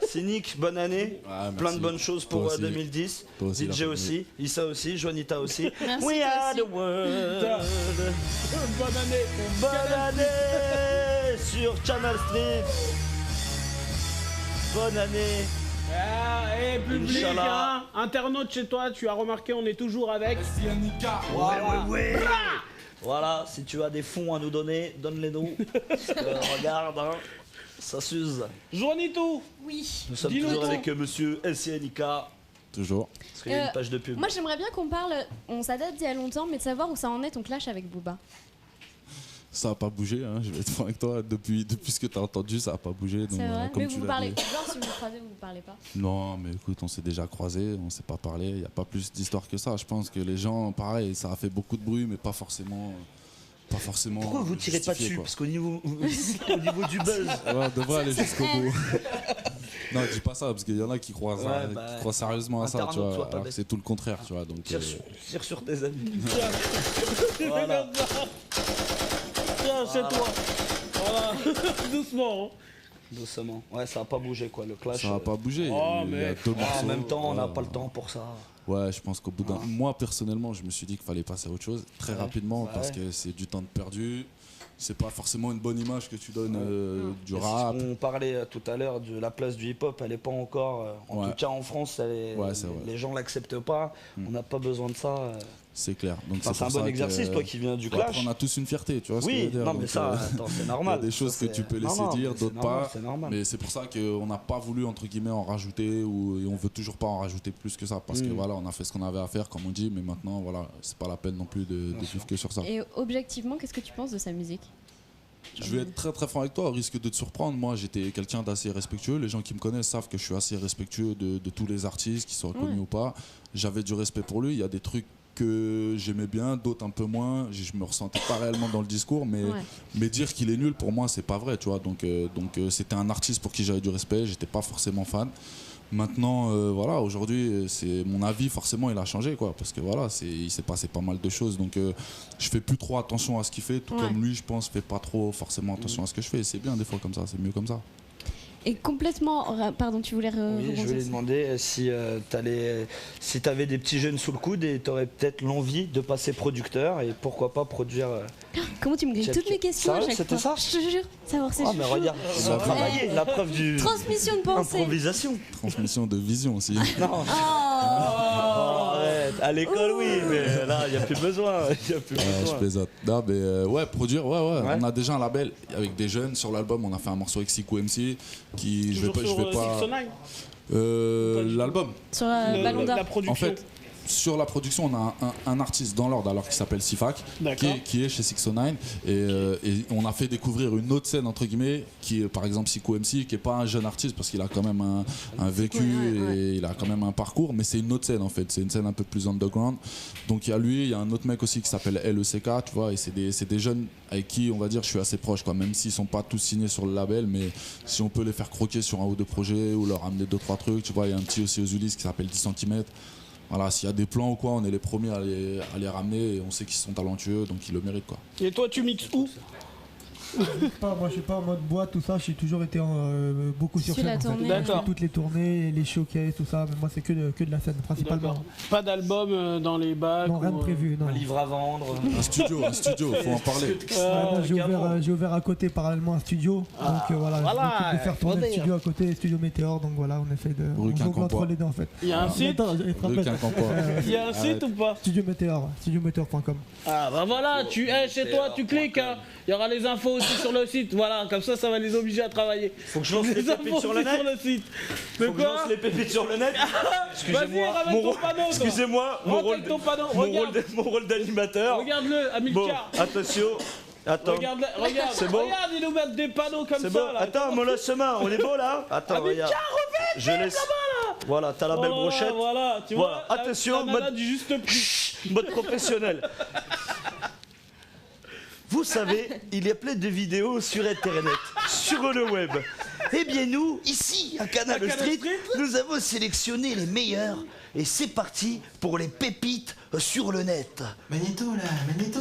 Cynic, bonne année. Ah, merci. Plein de bonnes choses pour Toi aussi. 2010. Toi aussi, DJ la aussi, Issa aussi, Juanita aussi. Merci, We toi are aussi. the world. Bonne année. Bonne année sur Channel Street. Bonne année. Ah, et public, Inch'Allah. hein, internaute chez toi, tu as remarqué, on est toujours avec. Ouais. Voilà, si tu as des fonds à nous donner, donne-les-nous. Parce que, regarde, hein, ça s'use. Journito. Oui. Nous sommes Dis-nous toujours tout. avec monsieur SCNIK. Toujours. Parce qu'il y a une page de pub. Moi j'aimerais bien qu'on parle, ça date d'il y a longtemps, mais de savoir où ça en est ton clash avec Booba. Ça n'a pas bougé, hein, je vais être franc avec toi. Depuis ce que tu as entendu, ça n'a pas bougé. Donc, C'est vrai. comme Mais tu vous vous l'as parlez. dit. Genre si vous vous croisez, vous vous parlez pas. Non, mais écoute, on s'est déjà croisés, on s'est pas parlé. Il n'y a pas plus d'histoire que ça. Je pense que les gens, pareil, ça a fait beaucoup de bruit, mais pas forcément. Pourquoi vous tirez pas justifié, dessus? quoi. Parce qu'au niveau, au niveau du buzz. Ouais, on devrait aller jusqu'au bout. Non, dis pas ça, parce qu'il y en a qui croient, Ouais, bah, qui croient sérieusement à ça, tu internaute, sois vois. pas Alors que bête. c'est tout le contraire, tu vois. Donc, Tire sur tes amis. Voilà. Tiens, c'est toi. Voilà. Doucement. Hein. Doucement. Ouais, ça a pas bougé quoi, le clash. ça va pas bouger. Oh, Il y a mec. deux En morceaux. même temps, on n'a Ouais, pas le temps pour ça. Ouais, je pense qu'au bout d'un. Moi, personnellement, je me suis dit qu'il fallait passer à autre chose très rapidement Ouais. parce que c'est du temps de perdu. C'est pas forcément une bonne image que tu donnes du Et rap. On parlait tout à l'heure de la place du hip-hop, elle est pas encore. En Ouais. tout cas en France, Ouais, c'est vrai. les gens l'acceptent pas. On n'a pas besoin de ça. C'est clair. Donc Enfin, c'est un pour bon ça exercice, que- toi qui viens du Après, clash. on a tous une fierté, tu vois ce que je Oui, veux dire. non mais Donc, ça, attends, c'est normal. il y a des choses Ça, que tu peux c'est- laisser non, dire, mais d'autres c'est normal, pas. C'est normal. Mais c'est pour ça qu'on n'a pas voulu, entre guillemets, en rajouter et on veut toujours pas en rajouter plus que ça. Parce que voilà, on a fait ce qu'on avait à faire, comme on dit, mais maintenant, voilà, c'est pas la peine non plus de vivre que sur ça. Et objectivement, qu'est-ce que tu penses de sa musique? Je vais être très très franc avec toi, au risque de te surprendre. Moi, j'étais quelqu'un d'assez respectueux. Les gens qui me connaissent savent que je suis assez respectueux de tous les artistes, qu'ils soient connus ou pas. J'avais du respect pour lui. Il y a des trucs que j'aimais bien, d'autres un peu moins. Je me ressentais pas réellement dans le discours, mais dire qu'il est nul, pour moi, c'est pas vrai, tu vois. Donc c'était un artiste pour qui j'avais du respect. J'étais pas forcément fan. Maintenant, voilà, aujourd'hui, c'est mon avis, forcément, il a changé, quoi, parce que voilà, il s'est passé pas mal de choses, donc je fais plus trop attention à ce qu'il fait, tout comme lui, je pense, fait pas trop forcément attention à ce que je fais. C'est bien des fois comme ça, c'est mieux comme ça. Et complètement. Pardon, tu voulais Oui, je rebondir voulais sur- demander si tu avais des petits jeunes sous le coude et tu aurais peut-être l'envie de passer producteur et pourquoi pas produire. Comment tu me grilles toutes mes questions à Sérieux, chaque c'était fois? ça Je te jure, savoir c'est Ah, mais chouchou. regarde, ils ont travaillé, la preuve du. Transmission de pensée. Improvisation. Transmission de vision aussi. Non. Oh. Arrête. À l'école, oui, mais là, il n'y a plus besoin. Y a plus Je besoin. plaisante. Non, mais ouais, produire, ouais. On a déjà un label avec des jeunes sur l'album. On a fait un morceau avec Siku MC qui je vais Toujours pas. sur 6ix9ine. L'album. Sur Ballon d'Or. La production. En fait, sur la production, on a un artiste dans l'ordre alors qui s'appelle Sifak, D'accord. qui est chez 6ix9ine et on a fait découvrir une autre scène entre guillemets qui est par exemple Siku MC qui est pas un jeune artiste parce qu'il a quand même un vécu et il a quand même un parcours, mais c'est une autre scène en fait, c'est une scène un peu plus underground. Donc il y a lui, il y a un autre mec aussi qui s'appelle LECK, tu vois, et c'est des jeunes avec qui on va dire je suis assez proche quoi, même s'ils sont pas tous signés sur le label, mais si on peut les faire croquer sur un ou deux projets ou leur amener 2-3 trucs, tu vois, il y a un petit aussi aux Ulysses qui s'appelle 10 cm. Voilà, s'il y a des plans ou quoi, on est les premiers à les ramener et on sait qu'ils sont talentueux, donc ils le méritent quoi. Et toi, tu mixes où? Moi je suis pas en mode boîte, tout ça, j'ai toujours été beaucoup sur Sur la scène. En fait. tournée. Je fais D'accord. toutes les tournées, les showcases, tout ça, mais moi c'est que de la scène principalement. D'accord. Pas d'album dans les bacs? Non, rien de prévu, non. Un livre à vendre. Un studio, faut en parler. Moi, carrément. j'ai ouvert à côté parallèlement un studio, donc voilà, je m'occupe de faire tourner le attendez. studio à côté, studio Météor, donc voilà, on essaie de Rue on jongle Quincampoix. entre les deux en fait. Il y a un site? Attends, je te Rue rappelle. Quincampoix. Il y a un site ou pas? Studio Météor, studiométéor.com. Ah bah voilà, chez toi tu cliques, hein. Il y aura les infos aussi sur le site, voilà, comme ça va les obliger à travailler. Faut que je lance les Les pépites infos sur le aussi net. sur le site. Mais Faut que je lance quoi? les pépites sur le net. Vas-y, ramène mon ton rôle- panneau, toi. Excusez-moi, Rentre avec ton panneau, regarde. mon rôle d'animateur. Regarde-le, Bon, Amilcar. attention. Attends. Regarde, C'est bon regarde, ils nous mettent des panneaux comme C'est ça bon. là. Attends, mon chemin, on est beau là. Attends, regarde. Je laisse. Voilà, t'as la belle Oh là là, brochette. Voilà, tu Voilà, vois. attention, la nana mode- du juste prix. Chut, mode professionnel. Vous savez, il y a plein de vidéos sur Internet, sur le web. Eh bien nous, ici, à Canal Canal Street, Street nous avons sélectionné les meilleurs. Et c'est parti pour les pépites sur le net. Magnéto là, Magnéto.